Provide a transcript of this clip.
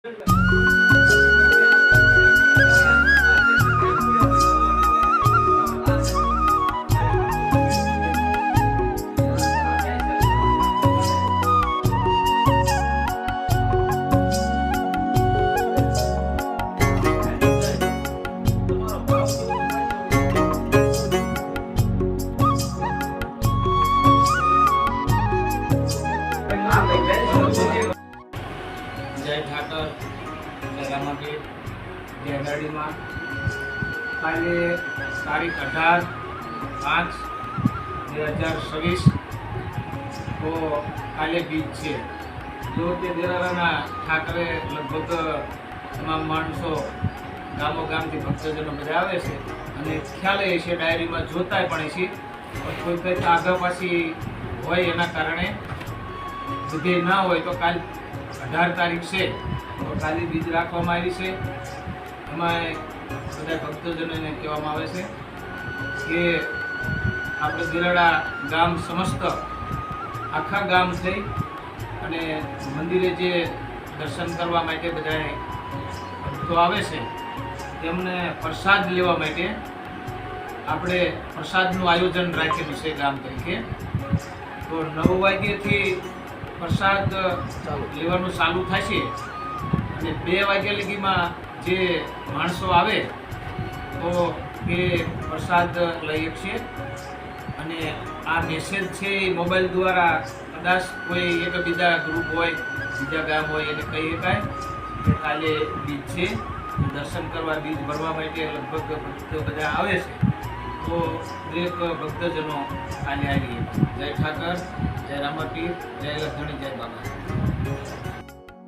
જય ઠાકર, જય રામાપીર, જય ગાડીમાં કાલે તારીખ 18/5/2026 તો કાલે બીજ છે. જો તે દેરારાના ઠાકરે લગભગ તમામ માણસો ગામો ગામથી ભક્તજનો બધા આવે છે અને ખ્યાલ એ છે ડાયરીમાં જોતા પણ છે કોઈ કંઈક આગળ પાછી હોય એના કારણે બધે ના હોય તો કાલ 18 તારીખ છે તો કાલે બીજ રાખવામાં આવી છે. એમાં બધા ભક્તજનોને કહેવામાં આવે છે કે આપણે દિરાડા ગામ સમસ્ત આખા ગામ થઈ અને મંદિરે જે દર્શન કરવા માટે બધા ભક્તો આવે છે તેમને પ્રસાદ લેવા માટે આપણે પ્રસાદનું આયોજન રાખેલું છે ગામ તરીકે. તો 9 વાગ્યાથી પ્રસાદ લેવાનું ચાલુ થશે અને 2 વાગ્યા લગીમાં જે માણસો આવે તો એ પ્રસાદ લઈ શકશે. અને આ મેસેજ છે એ મોબાઈલ દ્વારા કદાચ કોઈ એક બીજા ગ્રુપ હોય બીજા ગામ હોય એને કહી શકાય કે કાલે બીજ છે, દર્શન કરવા બીજ ભરવા માટે લગભગ ભક્તો બધા આવે છે. તો દરેક ભક્તજનો કાલે આવી. જય ઠાકર, જય રામાપીર, જય લખણી, જય બાબા.